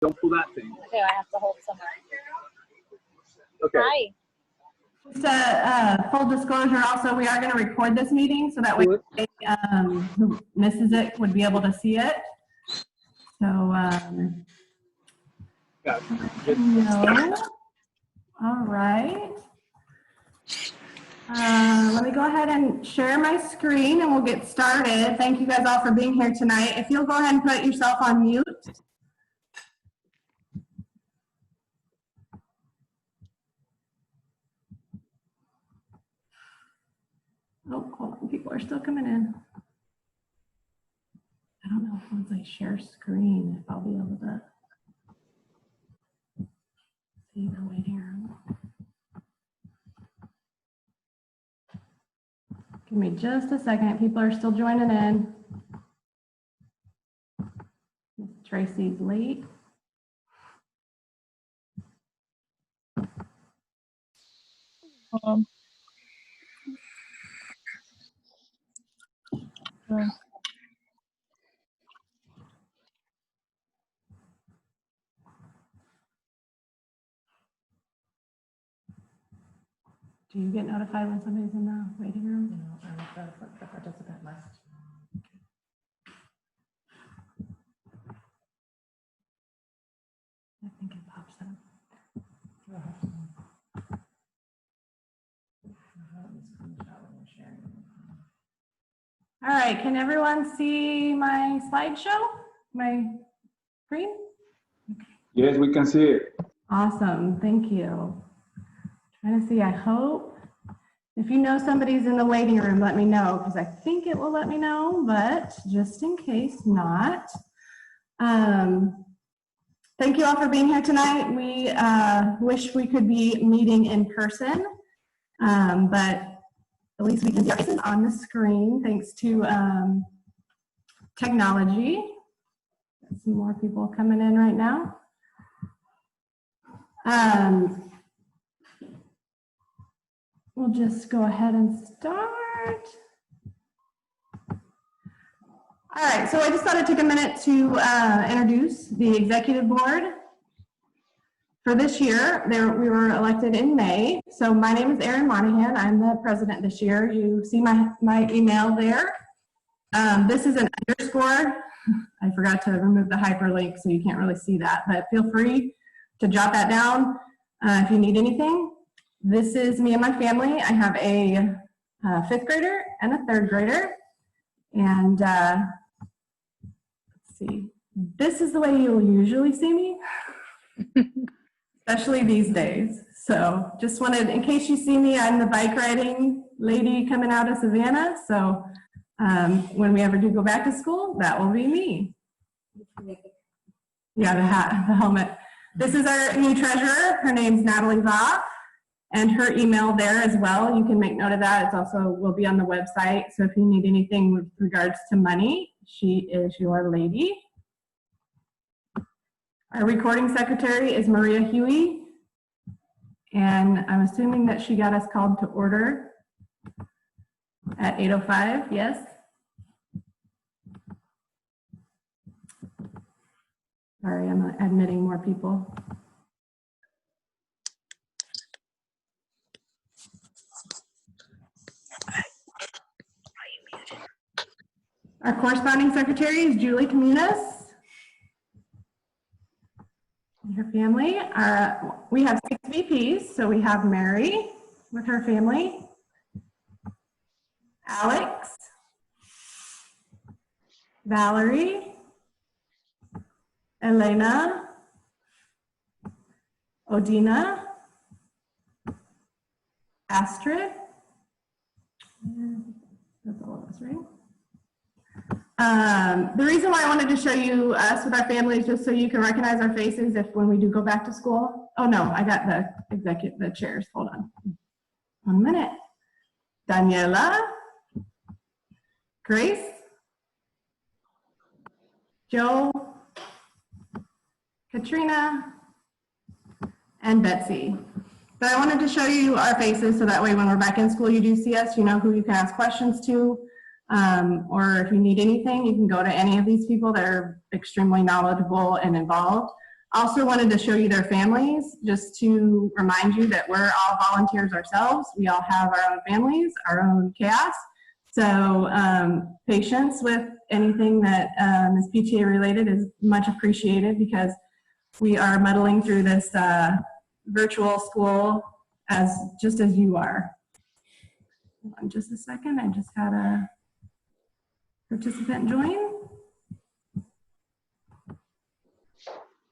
Don't pull that thing. Okay, I have to hold somewhere. Okay. Hi. Just full disclosure, also, we are going to record this meeting so that way who misses it would be able to see it. So, no. All right. Let me go ahead and share my screen and we'll get started. Thank you guys all for being here tonight. If you'll go ahead and put yourself on mute. Oh, hold on. People are still coming in. I don't know if once I share screen, if I'll be able to see the waiting room. Give me just a second. People are still joining in. Miss Tracy's late. Do you get notified when somebody's in the waiting room? No, I was going to put the participant list. I think it pops up. All right, can everyone see my slideshow, my screen? Yes, we can see it. Awesome, thank you. Trying to see, I hope. If you know somebody's in the waiting room, let me know, because I think it will let me know, but just in case not. Thank you all for being here tonight. We wish we could be meeting in person, but at least we can see our faces on the screen thanks to technology. Got some more people coming in right now. We'll just go ahead and start. All right, so I just thought I'd take a minute to introduce the executive board. For this year, we were elected in May. So my name is Erin Monahan. I'm the president this year. You see my email there. This is an underscore. I forgot to remove the hyperlink, so you can't really see that, but feel free to jot that down if you need anything. This is me and my family. I have a 5th grader and a 3rd grader. And let's see, this is the way you'll usually see me, especially these days. So just wanted, in case you see me, I'm the bike riding lady coming out of Savannah. So when we ever do go back to school, that will be me. Yeah, the hat, the helmet. This is our new treasurer. Her name's Natalie Va, and her email there as well. You can make note of that. It's also will be on the website. So if you need anything with regards to money, she is your lady. Our recording secretary is Maria Huey, and I'm assuming that she got us called to order at 8:05. Yes. Sorry, I'm admitting more people. Our corresponding secretary is Julie Comunas and her family. We have 6 VPs, so we have Mary with her family, Alex, Valerie, Elena, Odina, Astrid. That's all of us, right? The reason why I wanted to show you us with our family is just so you can recognize our faces if when we do go back to school. Oh no, I got the chairs. Hold on. 1 minute. Daniela, Grace, Joe, Katrina, and Betsy. But I wanted to show you our faces so that way when we're back in school, you do see us, you know who you can ask questions to. Or if you need anything, you can go to any of these people that are extremely knowledgeable and involved. Also wanted to show you their families, just to remind you that we're all volunteers ourselves. We all have our own families, our own chaos. So patience with anything that is PTA related is much appreciated, because we are muddling through this virtual school just as you are. Hold on just a second, I just had a participant join.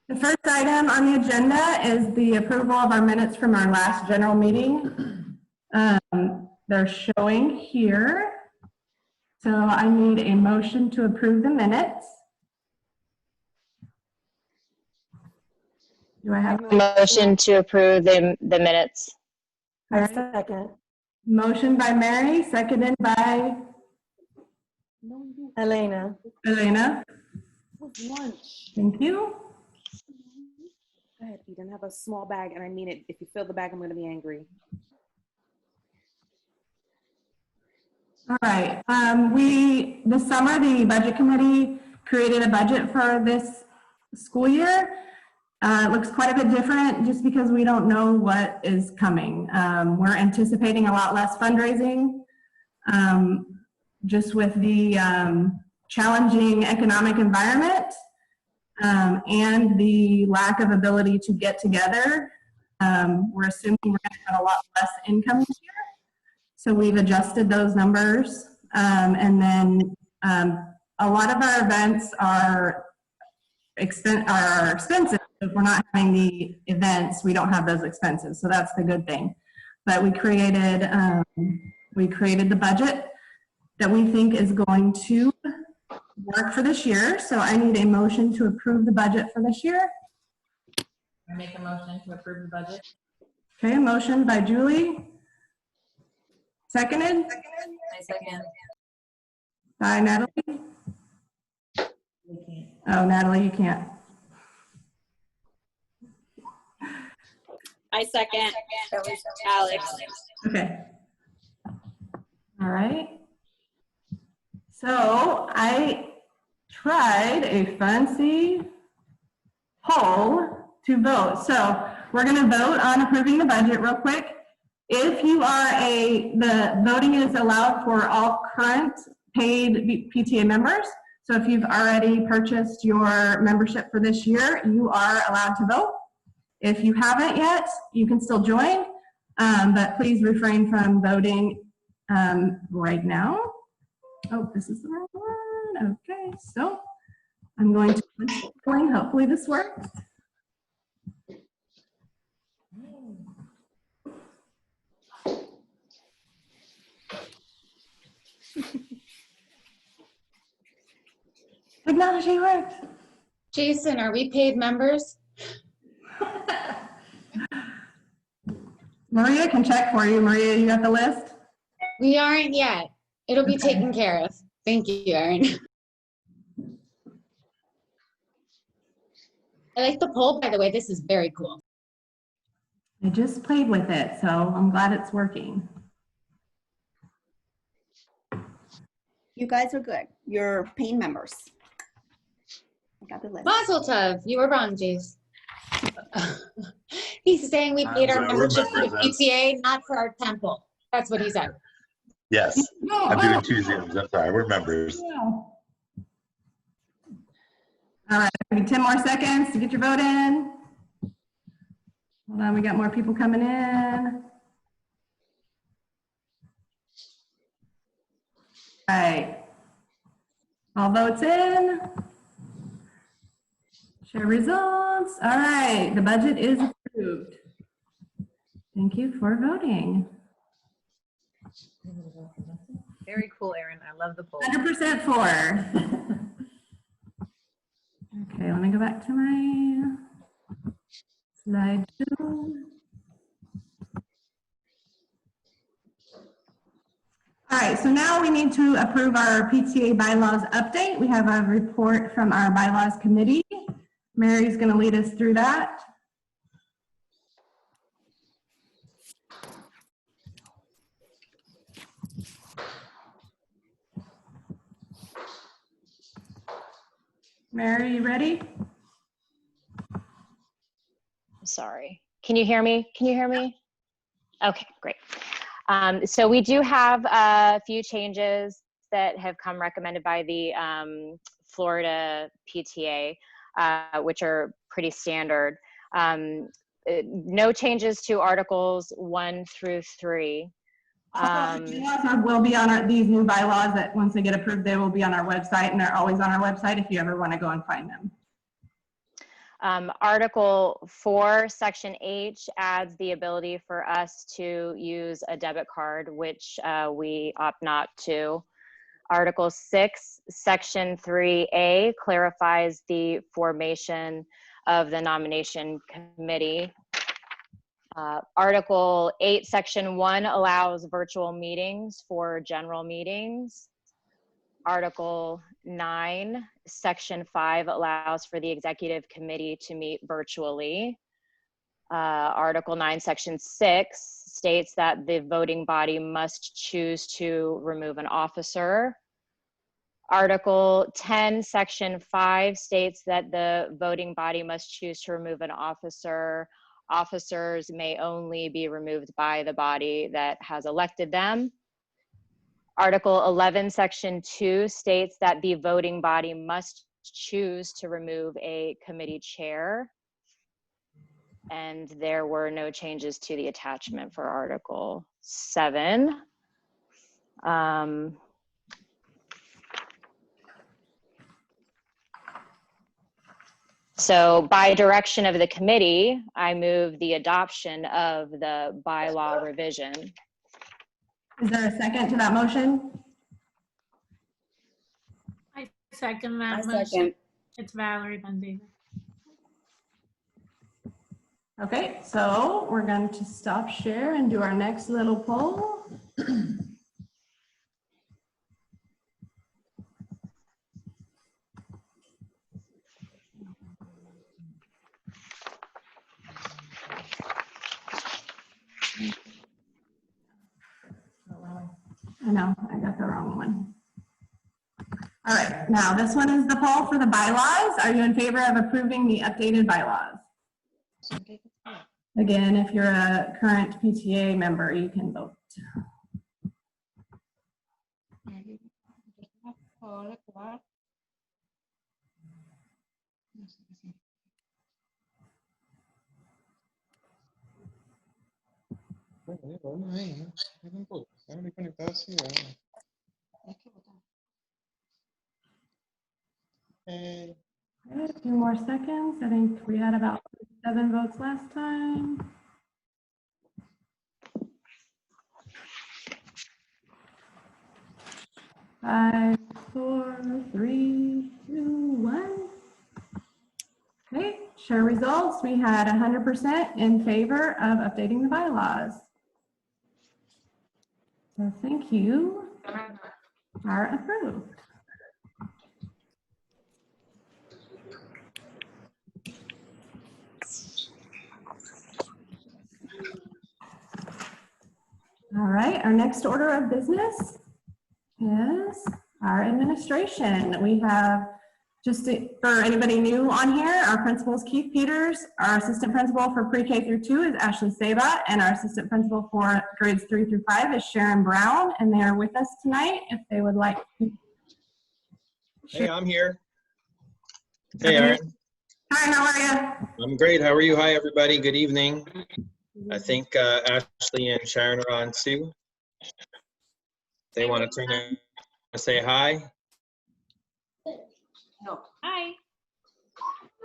The first item on the agenda is the approval of our minutes from our last general meeting. They're showing here. So I need a motion to approve the minutes. Do I have a Motion to approve the minutes. Second. motion by Mary, seconded by Elena. Elena? Lunch. Thank you. Go ahead, Eden. Have a small bag, and I mean it. If you fill the bag, I'm going to be angry. All right. This summer, the budget committee created a budget for this school year. It looks quite a bit different just because we don't know what is coming. We're anticipating a lot less fundraising, just with the challenging economic environment and the lack of ability to get together. We're assuming we're going to have a lot less income this year. So we've adjusted those numbers. And then a lot of our events are expensive. If we're not having the events, we don't have those expenses. So that's the good thing. But we created the budget that we think is going to work for this year. So I need a motion to approve the budget for this year. I make a motion to approve the budget. Okay, a motion by Julie. Seconded I second. by Natalie. We can't. Oh, Natalie, you can't. I second. Alex. Okay. All right. So I tried a fancy poll to vote. So we're going to vote on approving the budget real quick. If you are the voting is allowed for all current paid PTA members. So if you've already purchased your membership for this year, you are allowed to vote. If you haven't yet, you can still join, but please refrain from voting right now. Oh, this is the wrong one. Okay, so I'm going to push polling. Hopefully this works. Technology works. Jason, are we paid members? Maria can check for you. Maria, you got the list? We aren't yet. It'll be Okay. taken care of. Thank you, Erin. I like the poll, by the way. This is very cool. I just played with it, so I'm glad it's working. You guys are good. You're paying members. I got the list. Mazel tov. You were wrong, Jace. He's saying we paid our We're membership for the members, PTA, not for our temple. That's what he said. Yes, I'm doing two Zooms. I'm sorry, we're members. All right, give me 10 more seconds to get your vote in. Hold on, we got more people coming in. All right. All votes in. Share results. All right, the budget is approved. Thank you for voting. Very cool, Erin. I love the poll. 100% for. Okay, let me go back to my slide two. All right, so now we need to approve our PTA bylaws update. We have a report from our bylaws committee. Mary's going to lead us through that. Mary, you ready? sorry. Can you hear me? Can you hear me? Okay, great. So we do have a few changes that have come recommended by the Florida PTA, which are pretty standard. No changes to Articles 1 through 3. Bylaws will be on these new bylaws that once they get approved, they will be on our website, and they're always on our website if you ever want to go and find them. Article 4, Section H adds the ability for us to use a debit card, which we opt not to. Article 6, Section 3A clarifies the formation of the nomination committee. Article 8, Section 1 allows virtual meetings for general meetings. Article 9, Section 5 allows for the executive committee to meet virtually. Article 9, Section 6 states that the voting body must choose to remove an officer. Article 10, Section 5 states that the voting body must choose to remove an officer. Officers may only be removed by the body that has elected them. Article 11, Section 2 states that the voting body must choose to remove a committee chair. And there were no changes to the attachment for Article 7. So by direction of the committee, I move the adoption of the bylaw revision. Is there a second to that motion? I second that I motion. second. It's Valerie Bendigo. Okay, so we're going to stop share and do our next little poll. I know, I got the wrong one. All right, now this one is the poll for the bylaws. Are you in favor of approving the updated bylaws? Again, if you're a current PTA member, you can vote. Okay, a few more seconds. I think we had about 7 votes last time. Five, 4, 3, 2, 1. Okay, share results. We had 100% in favor of updating the bylaws. So thank you. Are approved. All right, our next order of business is our administration. We have, just for anybody new on here, our principal is Keith Peters. Our assistant principal for pre-K through 2 is Ashley Sabat, and our assistant principal for grades 3 through 5 is Sharon Brown, and they are with us tonight if they would like to. Hey, I'm here. Hey, Aaron. Hi, how are you? I'm great. How are you? Hi, everybody. Good evening. I think Ashley and Sharon are on too. They want to turn in and say hi. Hi.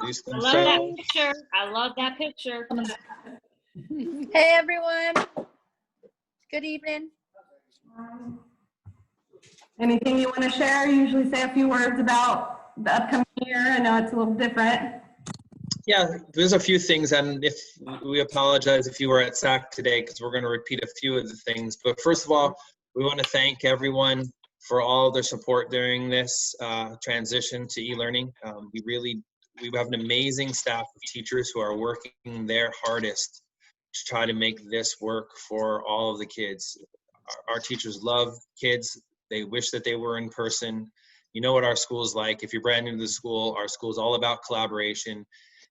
Introduce I love that themselves. picture. I love that picture. Hey, everyone. Good evening. Anything you want to share? Usually say a few words about the upcoming year. I know it's a little different. Yeah, there's a few things, and if we apologize if you were at SAC today, because we're going to repeat a few of the things. But first of all, we want to thank everyone for all their support during this transition to e-learning. We have an amazing staff of teachers who are working their hardest to try to make this work for all of the kids. Our teachers love kids. They wish that they were in person. You know what our school's like. If you're brand new to the school, our school's all about collaboration.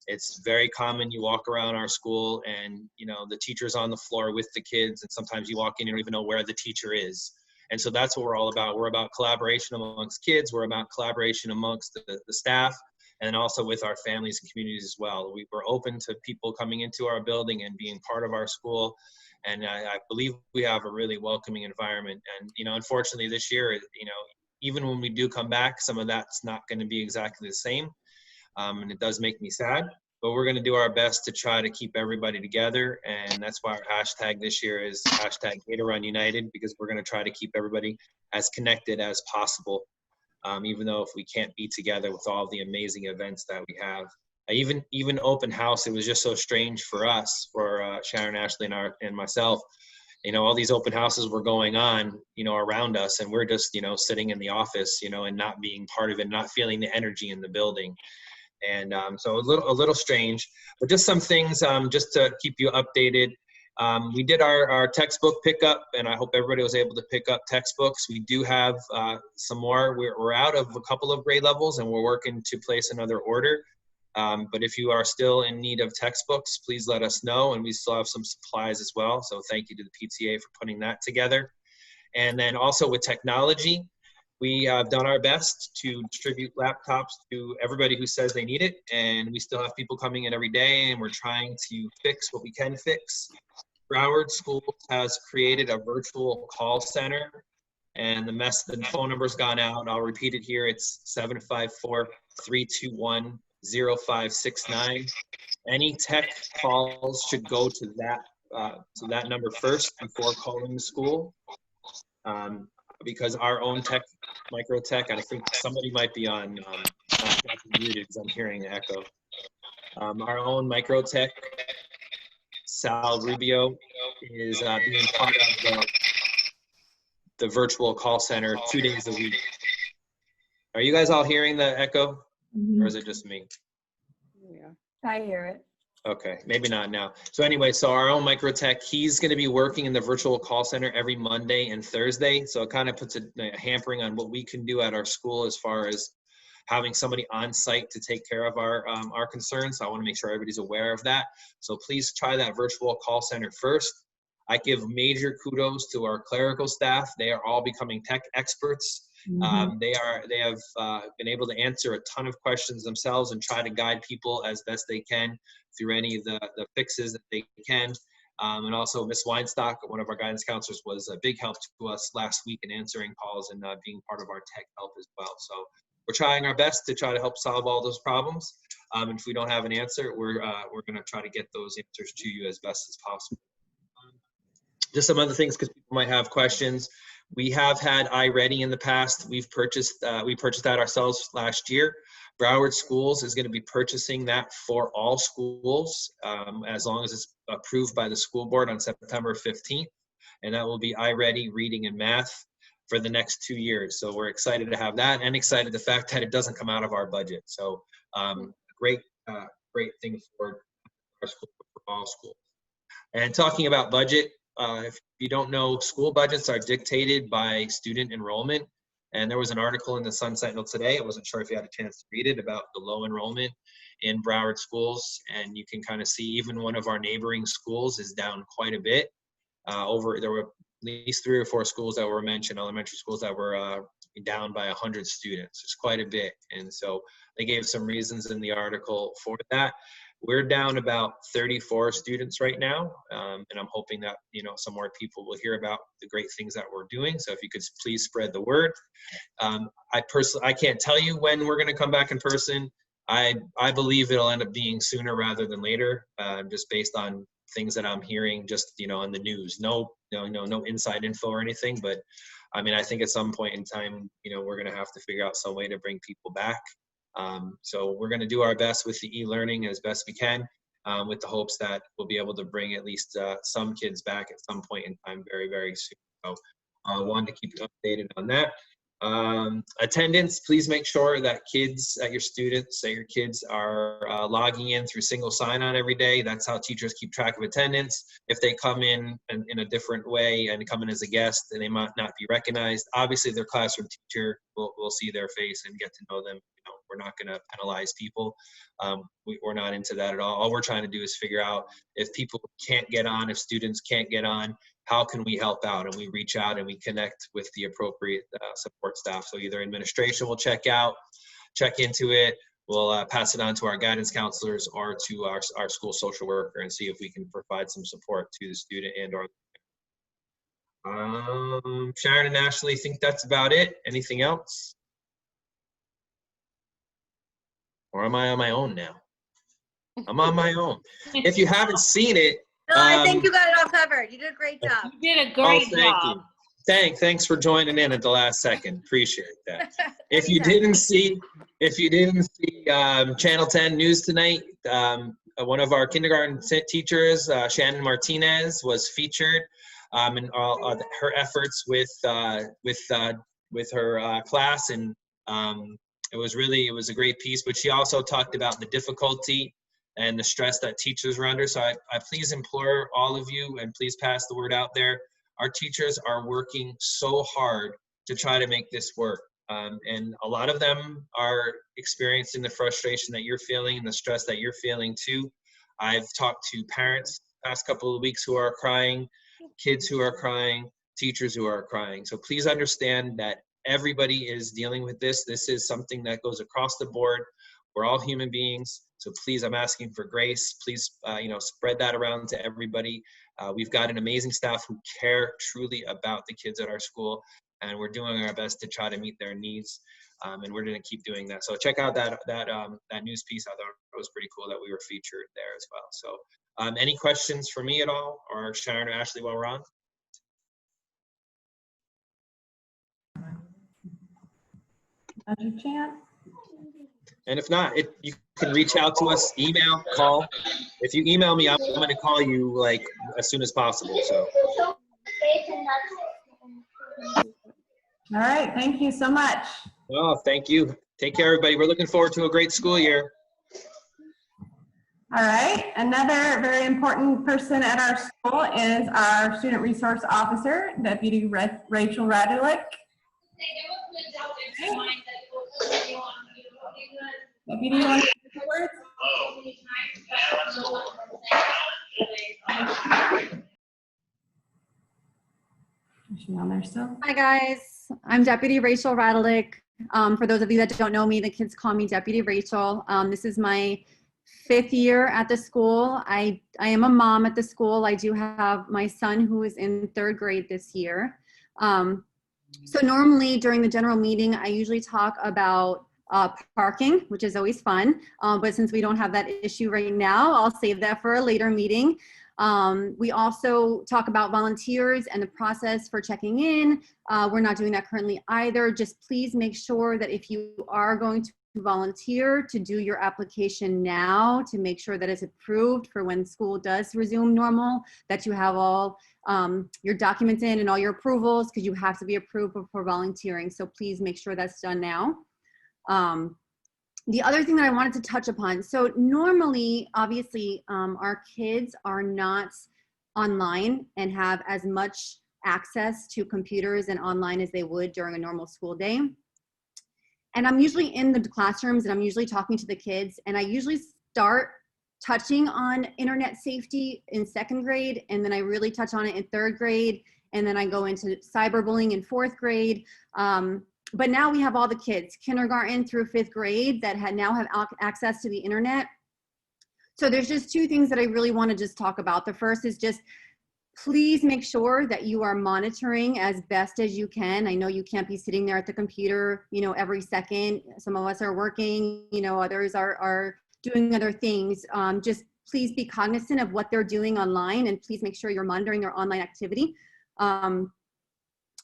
It's very common. You walk around our school and, you know, the teacher's on the floor with the kids, and sometimes you walk in, you don't even know where the teacher is. And so that's what we're all about. We're about collaboration amongst kids. We're about collaboration amongst the staff, and also with our families and communities as well. We're open to people coming into our building and being part of our school. And I believe we have a really welcoming environment. And, you know, unfortunately this year, you know, even when we do come back, some of that's not going to be exactly the same. And it does make me sad, but we're going to do our best to try to keep everybody together. And that's why our hashtag this year is hashtag Gatoron United, because we're going to try to keep everybody as connected as possible. Even though if we can't be together with all the amazing events that we have. Even open house, it was just so strange for us, for Sharon, Ashley, and myself. You know, all these open houses were going on, you know, around us, and we're just, you know, sitting in the office, you know, and not being part of it, not feeling the energy in the building. And so a little strange, but just some things just to keep you updated. We did our textbook pickup, and I hope everybody was able to pick up textbooks. We do have some more. We're out of a couple of grade levels, and we're working to place another order. But if you are still in need of textbooks, please let us know, and we still have some supplies as well. So thank you to the PTA for putting that together. And then also with technology, we have done our best to distribute laptops to everybody who says they need it, and we still have people coming in every day, and we're trying to fix what we can fix. Broward Schools has created a virtual call center, and the phone number's gone out. I'll repeat it here. It's 754-321-0569. Any tech calls should go to that number first before calling the school. Because our own Microtech, I think somebody might be on muted because I'm hearing an echo. Our own Microtech, Sal Rubio, is being part of the virtual call center 2 days a week. Are you guys all hearing the echo, or is it just me? Yeah. I hear it. Okay, maybe not now. So anyway, so our own Microtech, he's going to be working in the virtual call center every Monday and Thursday. So it kind of puts a hampering on what we can do at our school as far as having somebody on site to take care of our concerns. So I want to make sure everybody's aware of that. So please try that virtual call center first. I give major kudos to our clerical staff. They are all becoming tech experts. They have been able to answer a ton of questions themselves and try to guide people as best they can through any of the fixes that they can. And also Ms. Weinstock, one of our guidance counselors, was a big help to us last week in answering calls and being part of our tech help as well. So we're trying our best to try to help solve all those problems. And if we don't have an answer, we're going to try to get those answers to you as best as possible. Just some other things, because people might have questions. We have had iReady in the past. We purchased that ourselves last year. Broward Schools is going to be purchasing that for all schools as long as it's approved by the school board on September 15th. And that will be iReady Reading and Math for the next 2 years. So we're excited to have that, and excited the fact that it doesn't come out of our budget. So great thing for our school, for all schools. And talking about budget, if you don't know, school budgets are dictated by student enrollment. And there was an article in the Sun Sentinel today, I wasn't sure if you had a chance to read it, about the low enrollment in Broward schools. And you can kind of see even one of our neighboring schools is down quite a bit. There were at least 3 or 4 schools that were mentioned, elementary schools, that were down by 100 students. It's quite a bit. And so they gave some reasons in the article for that. We're down about 34 students right now, and I'm hoping that, you know, some more people will hear about the great things that we're doing. So if you could please spread the word. I can't tell you when we're going to come back in person. I believe it'll end up being sooner rather than later, just based on things that I'm hearing, just, you know, on the news. No inside info or anything, but I mean, I think at some point in time, you know, we're going to have to figure out some way to bring people back. So we're going to do our best with the e-learning as best we can, with the hopes that we'll be able to bring at least some kids back at some point in time very, very soon. So I wanted to keep you updated on that. Attendance, please make sure that your kids are logging in through single sign-on every day. That's how teachers keep track of attendance. If they come in a different way and come in as a guest, then they might not be recognized. Obviously, their classroom teacher will see their face and get to know them, you know, we're not going to penalize people. We're not into that at all. All we're trying to do is figure out if people can't get on, if students can't get on, how can we help out? And we reach out and we connect with the appropriate support staff. So either administration will check into it, we'll pass it on to our guidance counselors or to our school social worker and see if we can provide some support to the student and or Sharon and Ashley, think that's about it. Anything else? Or am I on my own now? I'm on my own. If you haven't seen it, No, I think you got it all covered. You did a great job. You did a great job. Thanks for joining in at the last second. Appreciate that. If you didn't see Channel 10 News tonight, one of our kindergarten teachers, Shannon Martinez, was featured in all her efforts with her class, and it was a great piece. But she also talked about the difficulty and the stress that teachers are under. So I please implore all of you, and please pass the word out there. Our teachers are working so hard to try to make this work. And a lot of them are experiencing the frustration that you're feeling and the stress that you're feeling too. I've talked to parents the past couple of weeks who are crying, kids who are crying, teachers who are crying. So please understand that everybody is dealing with this. This is something that goes across the board. We're all human beings. So please, I'm asking for grace. Please, spread that around to everybody. We've got an amazing staff who care truly about the kids at our school, and we're doing our best to try to meet their needs. And we're going to keep doing that. So check out that news piece. I thought it was pretty cool that we were featured there as well. So any questions for me at all, or Sharon or Ashley while we're on? And if not, you can reach out to us, email, call. If you email me, I'm going to call you like as soon as possible. So. All right, thank you so much. Oh, thank you. Take care, everybody. We're looking forward to a great school year. All right, another very important person at our school is our student resource officer, Deputy Rachel Radulik. Deputy, you want to say a word? Is she on there still? Hi guys, I'm Deputy Rachel Radulik. For those of you that don't know me, the kids call me Deputy Rachel. This is my 5th year at the school. I am a mom at the school. I do have my son who is in 3rd grade this year. So normally during the general meeting, I usually talk about parking, which is always fun. But since we don't have that issue right now, I'll save that for a later meeting. We also talk about volunteers and the process for checking in. We're not doing that currently either. Just please make sure that if you are going to volunteer, to do your application now to make sure that it's approved for when school does resume normal, that you have all your documents in and all your approvals, because you have to be approved for volunteering. So please make sure that's done now. The other thing that I wanted to touch upon, so normally, obviously, our kids are not online and have as much access to computers and online as they would during a normal school day. And I'm usually in the classrooms and I'm usually talking to the kids, and I usually start touching on internet safety in 2nd grade, and then I really touch on it in 3rd grade, and then I go into cyberbullying in 4th grade. But now we have all the kids, kindergarten through 5th grade, that now have access to the internet. So there's just 2 things that I really want to just talk about. The first is just please make sure that you are monitoring as best as you can. I know you can't be sitting there at the computer, every second. Some of us are working, others are doing other things. Just please be cognizant of what they're doing online, and please make sure you're monitoring their online activity. And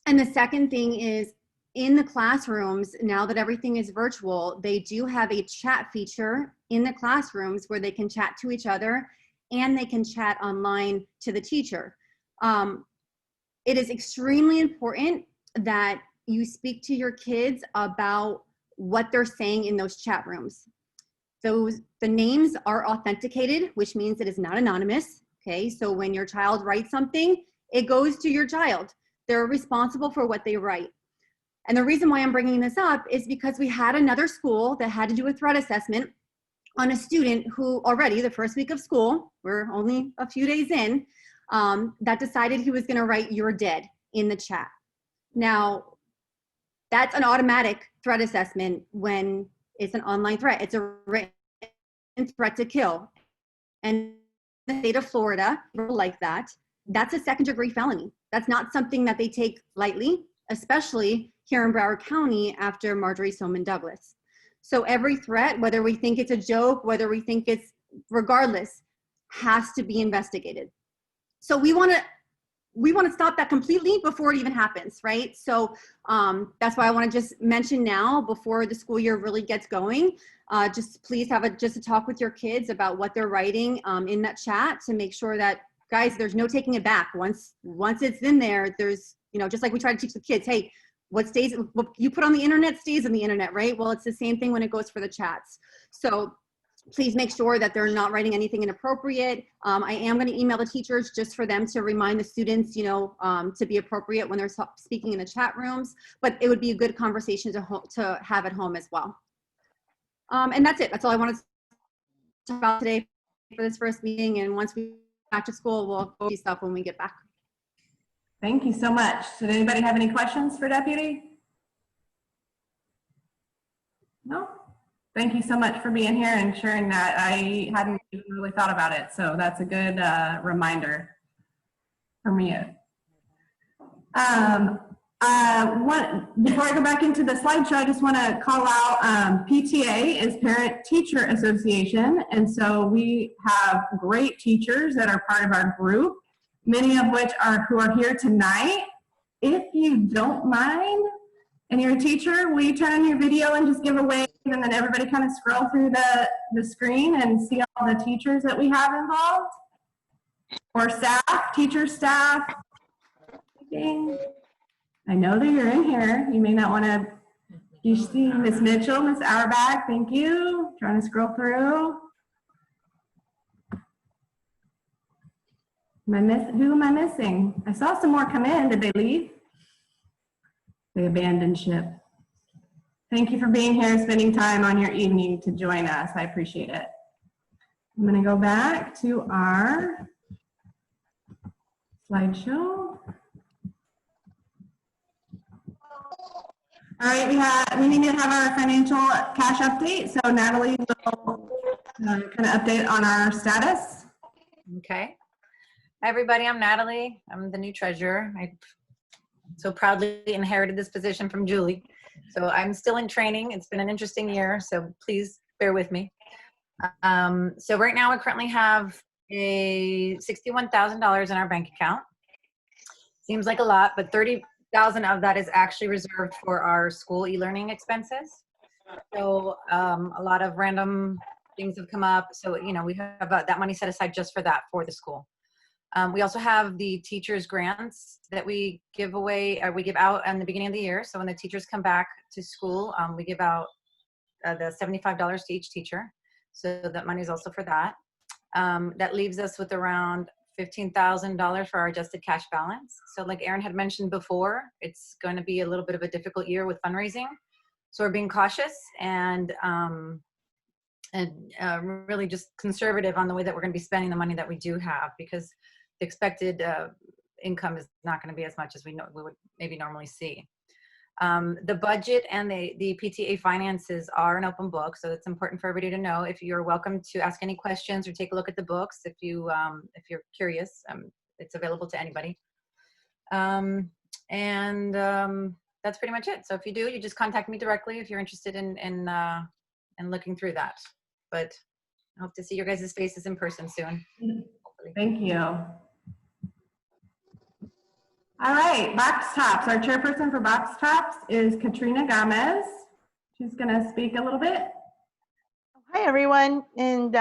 the second thing is, in the classrooms, now that everything is virtual, they do have a chat feature in the classrooms where they can chat to each other and they can chat online to the teacher. It is extremely important that you speak to your kids about what they're saying in those chat rooms. The names are authenticated, which means it is not anonymous. Okay, so when your child writes something, it goes to your child. They're responsible for what they write. And the reason why I'm bringing this up is because we had another school that had to do a threat assessment on a student who already the first week of school, we're only a few days in, that decided he was going to write "you're dead" in the chat. Now, that's an automatic threat assessment when it's an online threat. It's a written threat to kill. And in the state of Florida, like that, that's a second-degree felony. That's not something that they take lightly, especially here in Broward County after Marjorie Stoneman Douglas. So every threat, whether we think it's a joke, whether we think it's regardless, has to be investigated. So we want to stop that completely before it even happens, right? So that's why I want to just mention now, before the school year really gets going, just please have a talk with your kids about what they're writing in that chat to make sure that, guys, there's no taking it back. Once it's in there, there's, just like we try to teach the kids, hey, what you put on the internet stays on the internet, right? Well, it's the same thing when it goes for the chats. So please make sure that they're not writing anything inappropriate. I am going to email the teachers just for them to remind the students, to be appropriate when they're speaking in the chat rooms, but it would be a good conversation to have at home as well. And that's it. That's all I wanted to talk about today for this first meeting. And once we get back to school, we'll go see stuff when we get back. Thank you so much. Did anybody have any questions for Deputy? No? Thank you so much for being here and sharing that. I hadn't even really thought about it, so that's a good reminder for me. Before I go back into the slideshow, I just want to call out PTA is Parent Teacher Association, and so we have great teachers that are part of our group, many of which who are here tonight. If you don't mind, and you're a teacher, will you turn on your video and just give a wave, and then everybody kind of scroll through the screen and see all the teachers that we have involved? Or staff, teacher staff. I know that you're in here. You may not want to. You see Miss Mitchell, Miss Auerbach, thank you. Trying to scroll through. Who am I missing? I saw some more come in. Did they leave? They abandoned ship. Thank you for being here, spending time on your evening to join us. I appreciate it. I'm going to go back to our slideshow. All right, we need to have our financial cash update. So Natalie will kind of update on our status. Okay. Hi, everybody. I'm Natalie. I'm the new treasurer. I so proudly inherited this position from Julie. So I'm still in training. It's been an interesting year, so please bear with me. So right now we currently have a $61,000 in our bank account. Seems like a lot, but 30,000 of that is actually reserved for our school e-learning expenses. So a lot of random things have come up. So, we have that money set aside just for that, for the school. We also have the teachers grants that we give away, or we give out in the beginning of the year. So when the teachers come back to school, we give out the $75 to each teacher. So that money is also for that. That leaves us with around $15,000 for our adjusted cash balance. So like Erin had mentioned before, it's going to be a little bit of a difficult year with fundraising. So we're being cautious and really just conservative on the way that we're going to be spending the money that we do have, because the expected income is not going to be as much as we would maybe normally see. The budget and the PTA finances are an open book, so it's important for everybody to know. If you're welcome to ask any questions or take a look at the books, if you're curious, it's available to anybody. And that's pretty much it. So if you do, you just contact me directly if you're interested in looking through that. But I hope to see your guys' faces in person soon. Hopefully. Thank you. All right, Box Tops. Our chairperson for Box Tops is Katrina Gomez. She's going to speak a little bit. Hi, everyone. And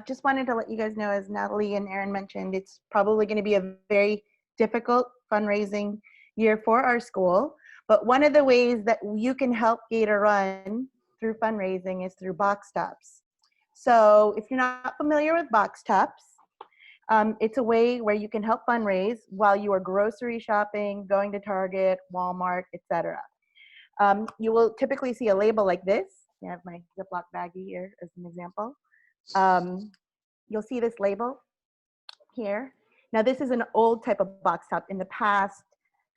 just wanted to let you guys know, as Natalie and Erin mentioned, it's probably going to be a very difficult fundraising year for our school. But one of the ways that you can help Gator Run through fundraising is through Box Tops. So if you're not familiar with Box Tops, it's a way where you can help fundraise while you are grocery shopping, going to Target, Walmart, etc. You will typically see a label like this. I have my Ziploc baggie here as an example. You'll see this label here. Now this is an old type of box top. In the past,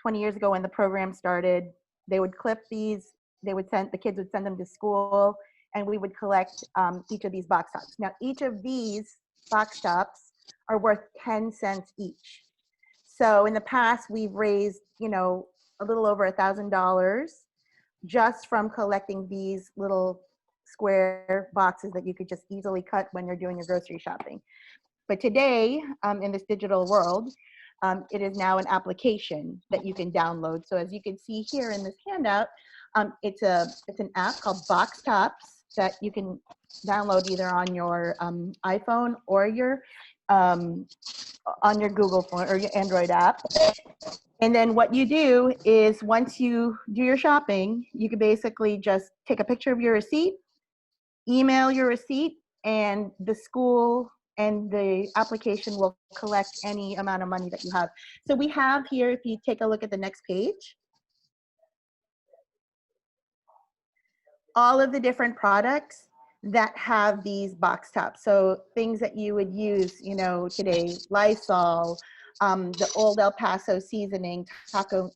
20 years ago when the program started, they would clip these, the kids would send them to school, and we would collect each of these box tops. Now each of these box tops are worth 10 cents each. So in the past, we've raised, you know, a little over $1,000 just from collecting these little square boxes that you could just easily cut when you're doing your grocery shopping. But today, in this digital world, it is now an application that you can download. So as you can see here in this handout, it's an app called Box Tops that you can download either on your iPhone or your on your Google phone or your Android app. And then what you do is once you do your shopping, you can basically just take a picture of your receipt, email your receipt, and the school and the application will collect any amount of money that you have. So we have here, if you take a look at the next page, all of the different products that have these box tops. So things that you would use, you know, today, Lysol, the old El Paso seasoning, taco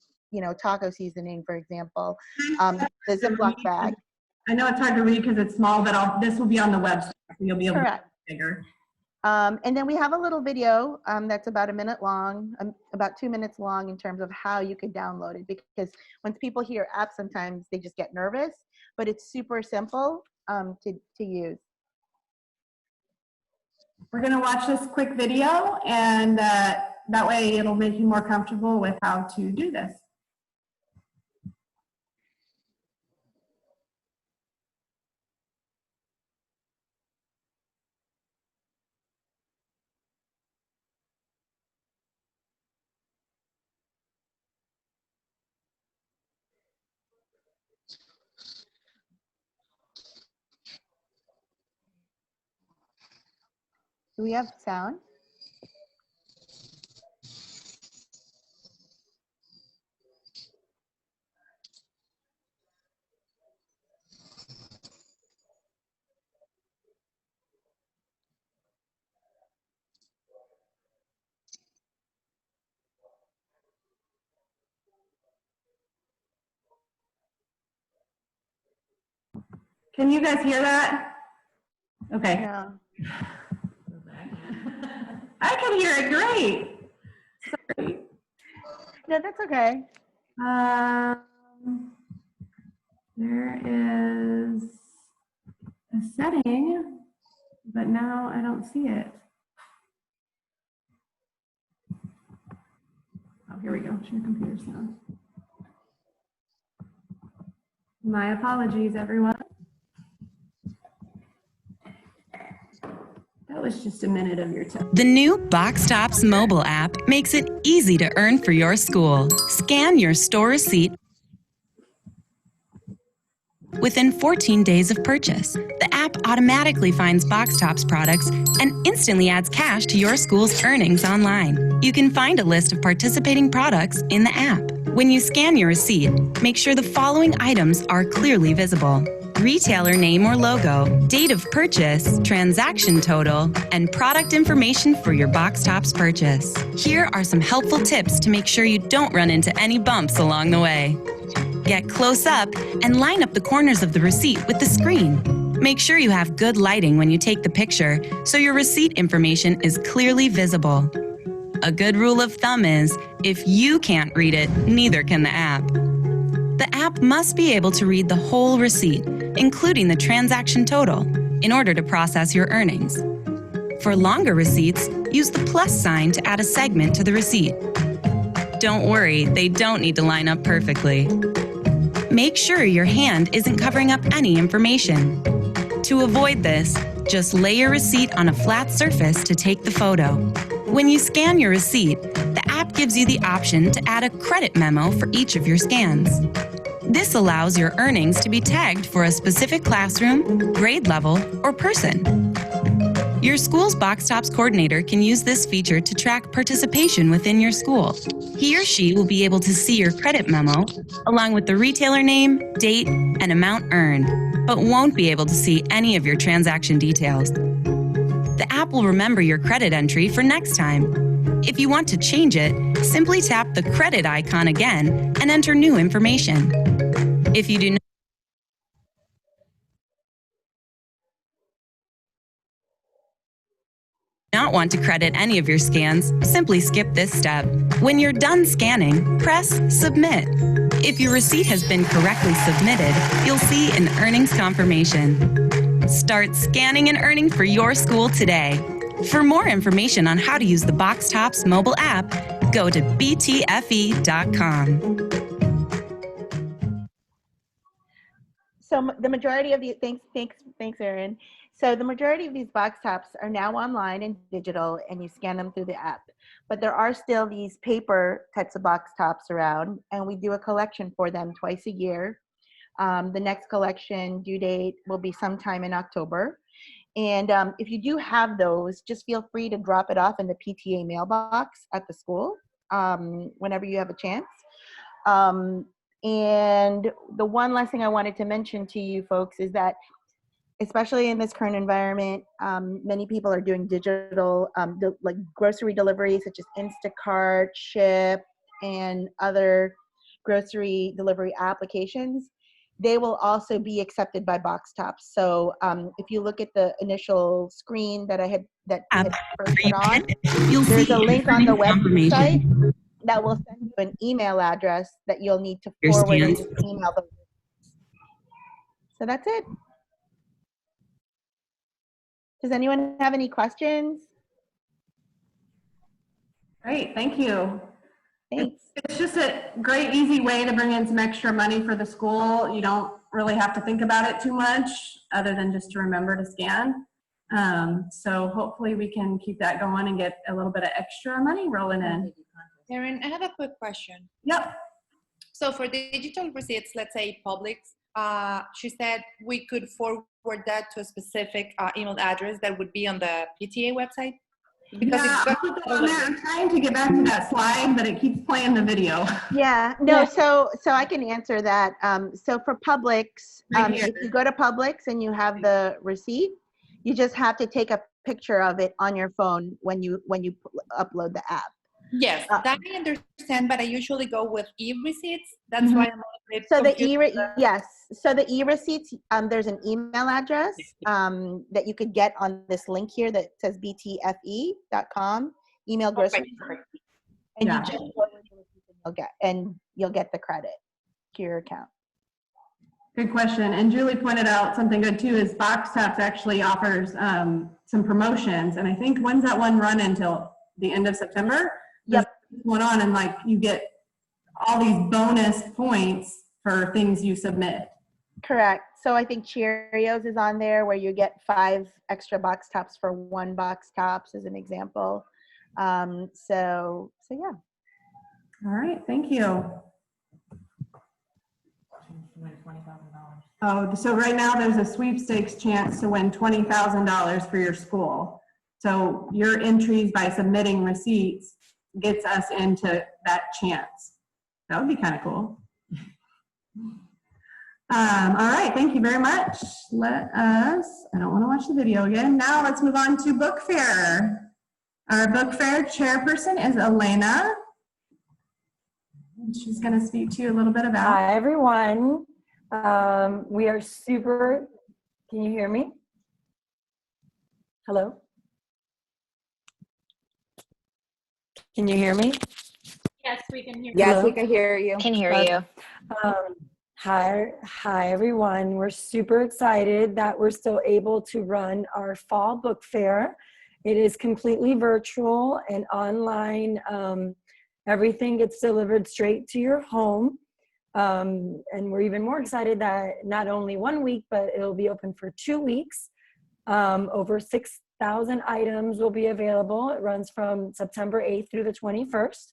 seasoning, for example, the Ziploc bag. I know it's hard to read because it's small, but this will be on the website, so you'll be able to Correct. see it bigger. And then we have a little video that's about a minute long, about 2 minutes long in terms of how you can download it, because when people hear apps, sometimes they just get nervous, but it's super simple to use. We're going to watch this quick video, and that way it'll make you more comfortable with how to do this. Do we have sound? Can you guys hear that? Okay. No. I can hear it great. Sorry. No, that's okay. There is a setting, but now I don't see it. Oh, here we go. Share computer sound. My apologies, everyone. That was just a minute of your time. The new Box Tops mobile app makes it easy to earn for your school. Scan your store receipt within 14 days of purchase. The app automatically finds Box Tops products and instantly adds cash to your school's earnings online. You can find a list of participating products in the app. When you scan your receipt, make sure the following items are clearly visible: retailer name or logo, date of purchase, transaction total, and product information for your Box Tops purchase. Here are some helpful tips to make sure you don't run into any bumps along the way. Get close up and line up the corners of the receipt with the screen. Make sure you have good lighting when you take the picture so your receipt information is clearly visible. A good rule of thumb is, if you can't read it, neither can the app. The app must be able to read the whole receipt, including the transaction total, in order to process your earnings. For longer receipts, use the plus sign to add a segment to the receipt. Don't worry, they don't need to line up perfectly. Make sure your hand isn't covering up any information. To avoid this, just lay your receipt on a flat surface to take the photo. When you scan your receipt, the app gives you the option to add a credit memo for each of your scans. This allows your earnings to be tagged for a specific classroom, grade level, or person. Your school's Box Tops coordinator can use this feature to track participation within your school. He or she will be able to see your credit memo, along with the retailer name, date, and amount earned, but won't be able to see any of your transaction details. The app will remember your credit entry for next time. If you want to change it, simply tap the credit icon again and enter new information. If you do not want to credit any of your scans, simply skip this step. When you're done scanning, press Submit. If your receipt has been correctly submitted, you'll see an earnings confirmation. Start scanning and earning for your school today. For more information on how to use the Box Tops mobile app, go to btfe.com. So the majority of the, thanks, Erin. So the majority of these box tops are now online and digital, and you scan them through the app. But there are still these paper types of box tops around, and we do a collection for them twice a year. The next collection due date will be sometime in October. And if you do have those, just feel free to drop it off in the PTA mailbox at the school whenever you have a chance. And the one last thing I wanted to mention to you folks is that, especially in this current environment, many people are doing digital, like grocery deliveries such as Instacart, Ship, and other grocery delivery applications. They will also be accepted by Box Tops. So if you look at the initial screen that I had first put on, there's a link on the website that will send you an email address that you'll need to forward and email them. So that's it. Does anyone have any questions? Great, thank you. Thanks. It's just a great, easy way to bring in some extra money for the school. You don't really have to think about it too much other than just to remember to scan. So hopefully we can keep that going and get a little bit of extra money rolling in. Erin, I have a quick question. Yep. So for the digital receipts, let's say Publix, she said we could forward that to a specific email address that would be on the PTA website? Because yeah, I'll put that on there. I'm trying to get back to that slide, but it keeps playing the video. Yeah, no, so I can answer that. So for Publix, if you go to Publix and you have the receipt, you just have to take a picture of it on your phone when you upload the app. Yes, that I understand, but I usually go with e-receipts. That's why I'm a bit So confused. So the e-receipts, there's an email address that you could get on this link here that says btfe.com, email grocery. And you just you'll get the credit to your account. Good question. And Julie pointed out something good too, is Box Tops actually offers some promotions. And I think, when's that one run until the end of September? Yep. One on, and like you get all these bonus points for things you submit. Correct. So I think Cheerios is on there where you get 5 extra box tops for 1 box tops as an example. So yeah. All right, thank you. Oh, so right now there's a sweepstakes chance to win $20,000 for your school. So your entries by submitting receipts gets us into that chance. That would be kind of cool. All right, thank you very much. I don't want to watch the video again. Now let's move on to book fair. Our book fair chairperson is Elena. She's going to speak to you a little bit about. Hi, everyone. We are super, can you hear me? Hello? Can you hear me? Yes, we can hear you. Yes, we can hear you. Can hear you. Hi, everyone. We're super excited that we're still able to run our fall book fair. It is completely virtual and online. Everything gets delivered straight to your home. And we're even more excited that not only 1 week, but it'll be open for 2 weeks. Over 6,000 items will be available. It runs from September 8th through the 21st.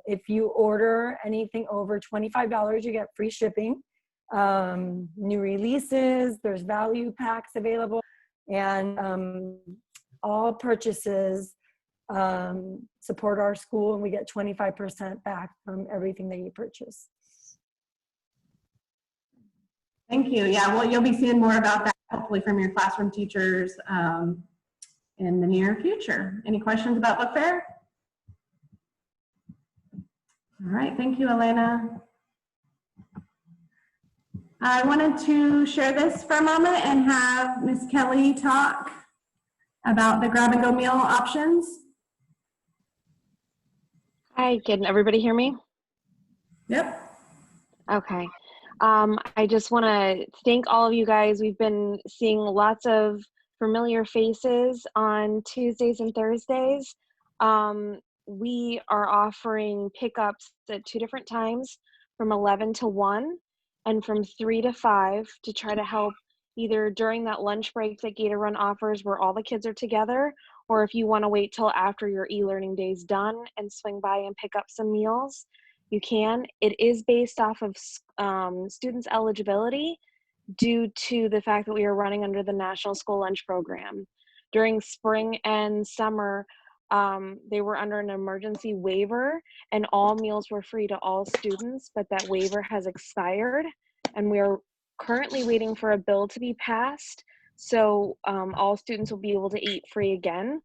If you order anything over $25, you get free shipping. New releases, there's value packs available. And all purchases support our school, and we get 25% back from everything that you purchase. Thank you. Yeah, well, you'll be seeing more about that hopefully from your classroom teachers in the near future. Any questions about book fair? All right, thank you, Elena. I wanted to share this for a moment and have Ms. Kelly talk about the grab and go meal options. Hi, can everybody hear me? Yep. Okay. I just want to thank all of you guys. We've been seeing lots of familiar faces on Tuesdays and Thursdays. We are offering pickups at 2 different times, from 11 to 1 and from 3 to 5, to try to help either during that lunch break that Gator Run offers where all the kids are together, or if you want to wait till after your e-learning day is done and swing by and pick up some meals, you can. It is based off of students' eligibility due to the fact that we are running under the National School Lunch Program. During spring and summer, they were under an emergency waiver and all meals were free to all students, but that waiver has expired and we are currently waiting for a bill to be passed. So all students will be able to eat free again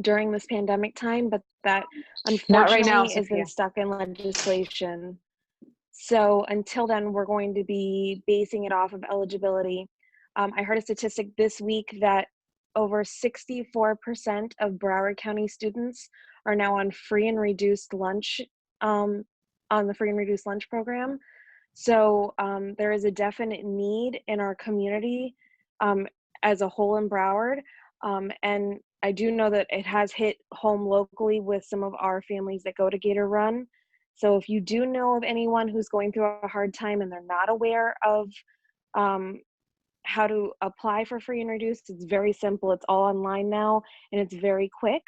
during this pandemic time, but that unfortunately has been stuck in legislation. So until then, we're going to be basing it off of eligibility. I heard a statistic this week that over 64% of Broward County students are now on free and reduced lunch, on the free and reduced lunch program. So there is a definite need in our community as a whole in Broward. And I do know that it has hit home locally with some of our families that go to Gator Run. So if you do know of anyone who's going through a hard time and they're not aware of how to apply for free and reduced, it's very simple. It's all online now and it's very quick.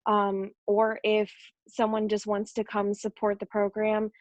Or if someone just wants to come support the program,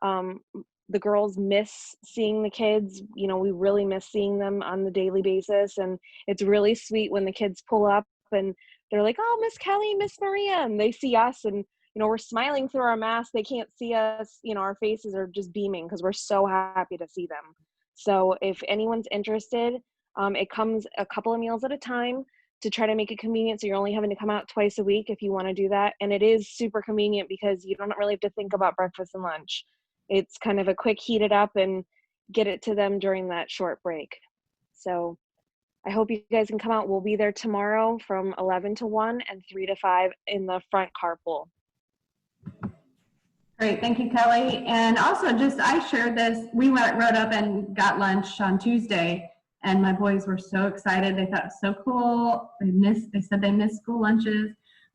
the girls miss seeing the kids. You know, we really miss seeing them on the daily basis. And it's really sweet when the kids pull up and they're like, oh, Miss Kelly, Miss Maria, and they see us and, you know, we're smiling through our masks. They can't see us, you know, our faces are just beaming because we're so happy to see them. So if anyone's interested, it comes a couple of meals at a time to try to make it convenient. So you're only having to come out twice a week if you want to do that. And it is super convenient because you don't really have to think about breakfast and lunch. It's kind of a quick heat it up and get it to them during that short break. So I hope you guys can come out. We'll be there tomorrow from 11 to 1 and 3 to 5 in the front carpool. Great, thank you, Kelly. And also just, I shared this, we rode up and got lunch on Tuesday and my boys were so excited. They thought it was so cool. They said they missed school lunches.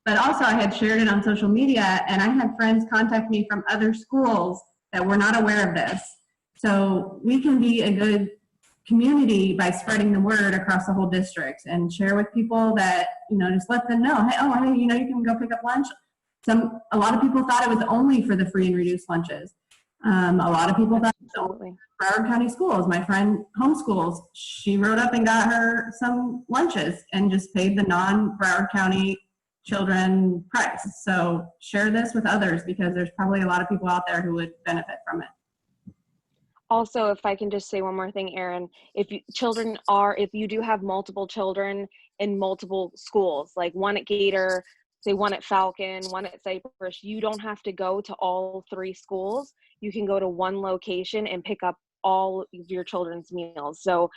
But also I had shared it on social media and I had friends contact me from other schools that were not aware of this. So we can be a good community by spreading the word across the whole district and share with people that, you know, just let them know, hey, oh, hey, you know, you can go pick up lunch. A lot of people thought it was only for the free and reduced lunches. A lot of people thought it was only for Broward County schools. My friend homeschools, she rode up and got her some lunches and just paid the non-Broward County children price. So share this with others because there's probably a lot of people out there who would benefit from it. Also, if I can just say one more thing, Erin, if you do have multiple children in multiple schools, like one at Gator, say one at Falcon, one at Cypress, you don't have to go to all 3 schools. You can go to one location and pick up all of your children's meals. So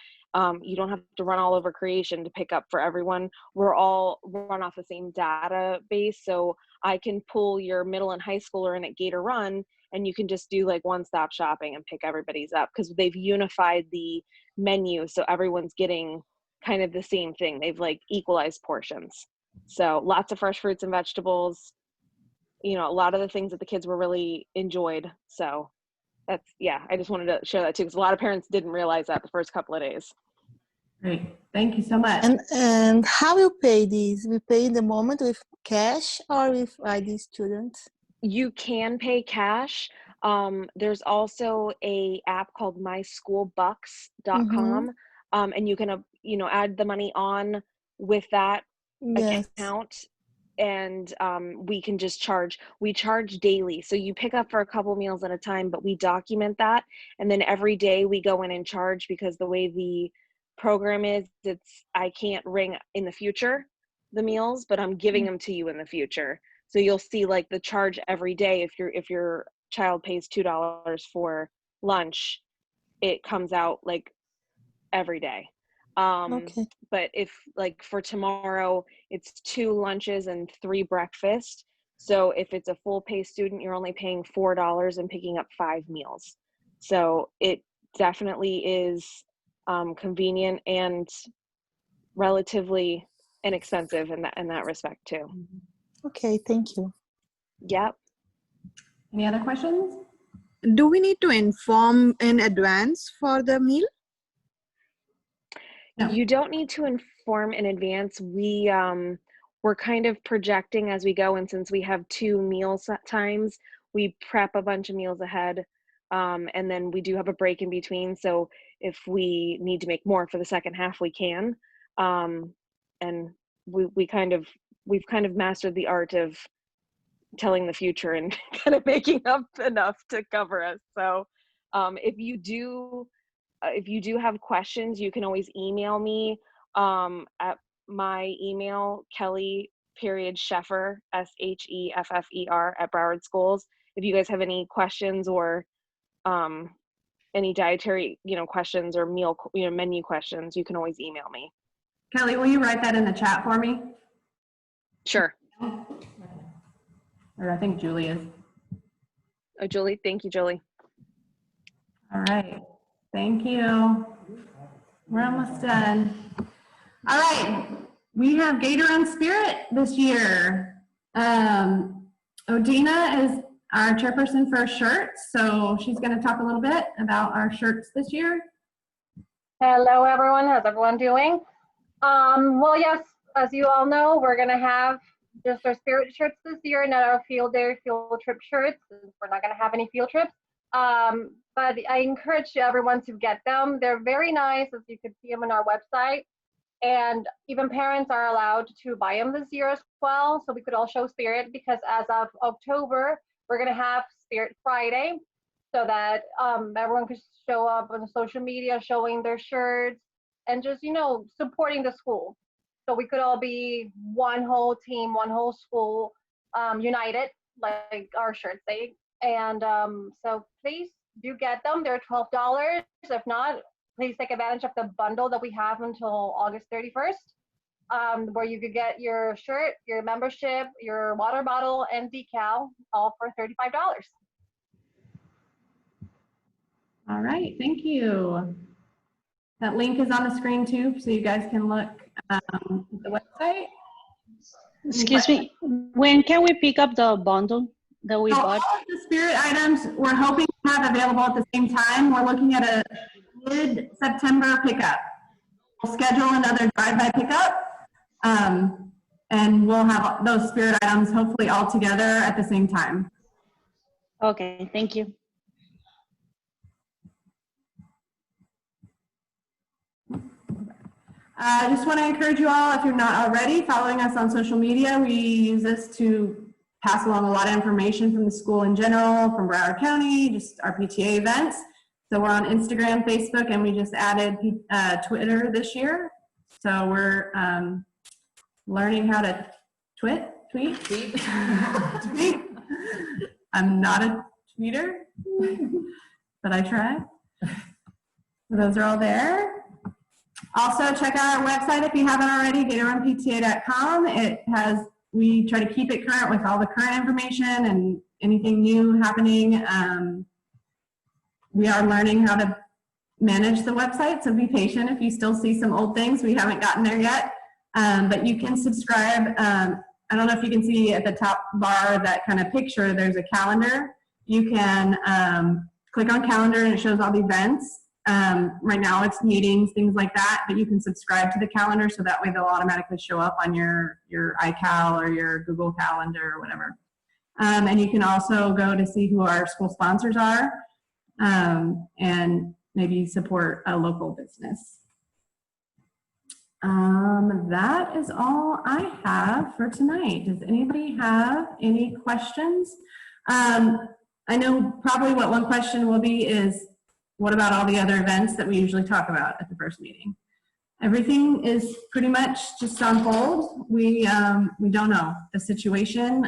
you don't have to run all over Creation to pick up for everyone. We're all run off the same database. So I can pull your middle and high schooler in at Gator Run and you can just do like one-stop shopping and pick everybody's up because they've unified the menu. So everyone's getting kind of the same thing. They've like equalized portions. So lots of fresh fruits and vegetables, you know, a lot of the things that the kids were really enjoyed. So that's, yeah, I just wanted to share that too, because a lot of parents didn't realize that the first couple of days. Great, thank you so much. And how you pay these? We pay in the moment with cash or with ID students? You can pay cash. There's also a app called myschoolbucks.com. And you can add the money on with that Yes. account, and we can just we charge daily. So you pick up for a couple meals at a time, but we document that, and then every day we go in and charge, because the way the program is, I can't ring in the future the meals, but I'm giving them to you in the future. So you'll see like the charge every day. If your child pays $2 for lunch, it comes out like every day. Okay. But if like for tomorrow, it's 2 lunches and 3 breakfasts. So if it's a full pay student, you're only paying $4 and picking up 5 meals. So it definitely is convenient and relatively inexpensive in that respect too. Okay, thank you. Yep. Any other questions? Do we need to inform in advance for the meal? You don't need to inform in advance. We're kind of projecting as we go, and since we have 2 meal times, we prep a bunch of meals ahead, and then we do have a break in between. So if we need to make more for the second half, we can. And we've kind of mastered the art of telling the future and kind of making up enough to cover us. So if you do have questions, you can always email me at my email, Kelly.Sheffer, SHEFFER at Broward Schools. If you guys have any questions or any dietary, questions or meal, menu questions, you can always email me. Kelly, will you write that in the chat for me? Sure. Or I think Julie is. Oh, Julie. Thank you, Julie. All right. Thank you. We're almost done. All right. We have Gator on Spirit this year. Odina is our chairperson for shirts, so she's going to talk a little bit about our shirts this year. Hello, everyone. How's everyone doing? Well, yes, as you all know, we're going to have just our Spirit shirts this year, not our field day field trip shirts. We're not going to have any field trips. But I encourage everyone to get them. They're very nice, as you can see them on our website. And even parents are allowed to buy them this year as well. So we could all show Spirit, because as of October, we're going to have Spirit Friday, so that everyone could show up on social media showing their shirts and just, supporting the school. So we could all be one whole team, one whole school, united, like our shirts say. And so please do get them. They're $12. If not, please take advantage of the bundle that we have until August 31st, where you could get your shirt, your membership, your water bottle, and decal, all for $35. All right. Thank you. That link is on the screen too, so you guys can look at the website. Excuse me, when can we pick up the bundle that we bought? All of the Spirit items we're hoping to have available at the same time. We're looking at a mid-September pickup. We'll schedule another drive-by pickup, and we'll have those Spirit items hopefully all together at the same time. Okay, thank you. I just want to encourage you all, if you're not already following us on social media, we use this to pass along a lot of information from the school in general, from Broward County, just our PTA events. So we're on Instagram, Facebook, and we just added Twitter this year. So we're learning how to tweet. Tweet. I'm not a tweeter, but I try. So those are all there. Also, check out our website if you haven't already, GatorRunPTA.com. We try to keep it current with all the current information and anything new happening. We are learning how to manage the website, so be patient if you still see some old things. We haven't gotten there yet, but you can subscribe. I don't know if you can see at the top bar that kind of picture, there's a calendar. You can click on calendar and it shows all the events. Right now it's meetings, things like that, but you can subscribe to the calendar so that way they'll automatically show up on your iCal or your Google Calendar or whatever. And you can also go to see who our school sponsors are, and maybe support a local business. That is all I have for tonight. Does anybody have any questions? I know probably what one question will be is, what about all the other events that we usually talk about at the first meeting? Everything is pretty much just on hold. We don't know the situation,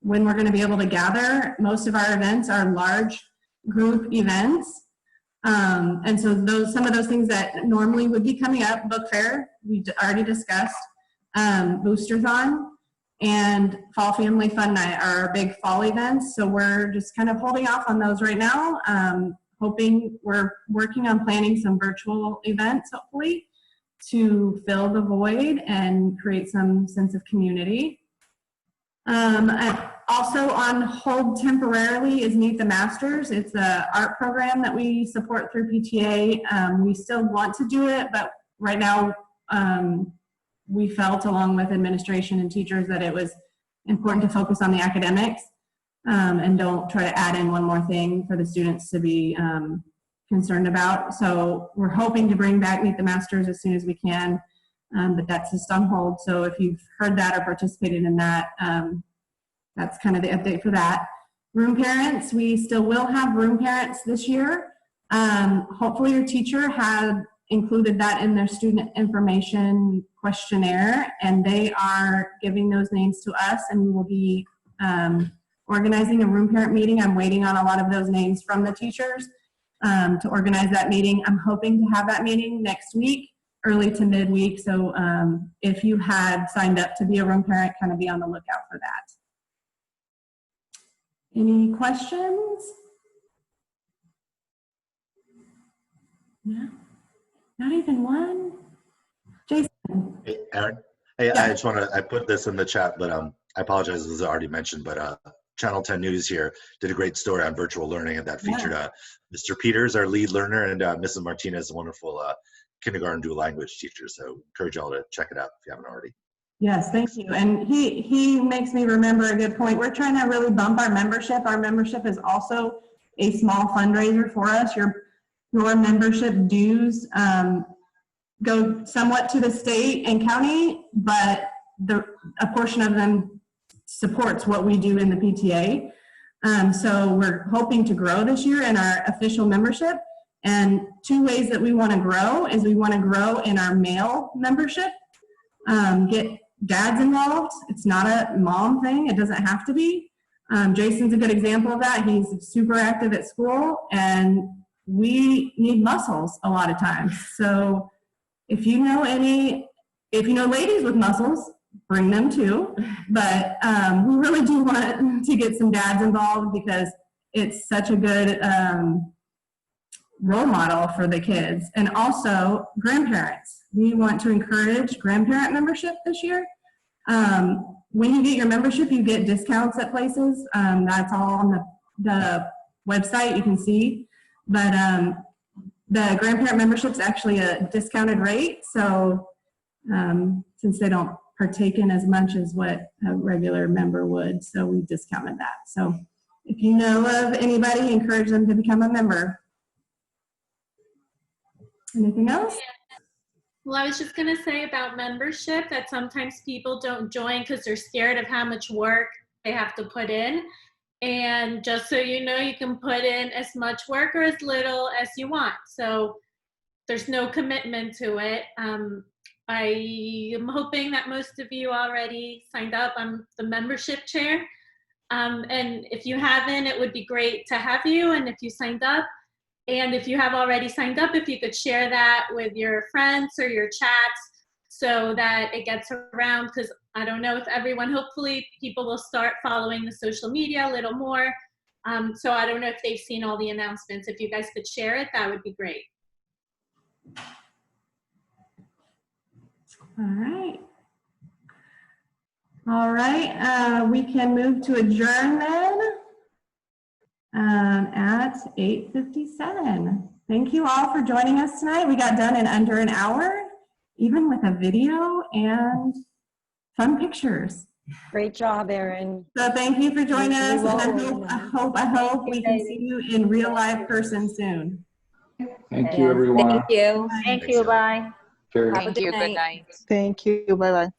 when we're going to be able to gather. Most of our events are large group events. And so some of those things that normally would be coming up, book fair, we already discussed, Boosterthon and Fall Family Fun Night are our big fall events. So we're just kind of holding off on those right now. Hoping we're working on planning some virtual events, hopefully, to fill the void and create some sense of community. Also on hold temporarily is Meet the Masters. It's an art program that we support through PTA. We still want to do it, but right now we felt, along with administration and teachers, that it was important to focus on the academics and don't try to add in one more thing for the students to be concerned about. So we're hoping to bring back Meet the Masters as soon as we can, but that's just on hold. So if you've heard that or participated in that, that's kind of the update for that. Room parents, we still will have room parents this year. Hopefully your teacher had included that in their student information questionnaire, and they are giving those names to us, and we will be organizing a room parent meeting. I'm waiting on a lot of those names from the teachers to organize that meeting. I'm hoping to have that meeting next week, early to midweek. So if you had signed up to be a room parent, kind of be on the lookout for that. Any questions? No, not even one. Jason. Hey, Aaron. Hey, yeah. I just want to, I put this in the chat, but I apologize, as I already mentioned, but Channel 10 News here did a great story on virtual learning, and that featured Mr. Peters, our lead learner, and Mrs. Martinez, a wonderful kindergarten dual language teacher. So encourage y'all to check it out if you haven't already. Yes, thank you. And he makes me remember a good point. We're trying to really bump our membership. Our membership is also a small fundraiser for us. Your membership dues go somewhat to the state and county, but a portion of them supports what we do in the PTA. So we're hoping to grow this year in our official membership. And two ways that we want to grow is we want to grow in our male membership, get dads involved. It's not a mom thing. It doesn't have to be. Jason's a good example of that. He's super active at school, and we need muscles a lot of times. So if you know ladies with muscles, bring them too. But we really do want to get some dads involved because it's such a good role model for the kids. And also grandparents. We want to encourage grandparent membership this year. When you get your membership, you get discounts at places. That's all on the website, you can see. But the grandparent membership is actually a discounted rate. So since they don't partake in as much as what a regular member would, so we discounted that. So if you know of anybody, encourage them to become a member. Anything else? Well, I was just going to say about membership that sometimes people don't join because they're scared of how much work they have to put in. And just so you know, you can put in as much work or as little as you want. So there's no commitment to it. I am hoping that most of you already signed up. I'm the membership chair. And if you haven't, it would be great to have you. And if you signed up, and if you have already signed up, if you could share that with your friends or your chats so that it gets around, because I don't know if everyone, hopefully people will start following the social media a little more. So I don't know if they've seen all the announcements. If you guys could share it, that would be great. All right. All right, we can move to adjourn then. At 8:57. Thank you all for joining us tonight. We got done in under an hour, even with a video and fun pictures. Great job, Erin. So thank you for joining us, and I hope we can see you in real life person soon. Thank you, everyone. Thank you. Thank you. Bye. Have a Thank you. Good night. Thank you. Bye-bye.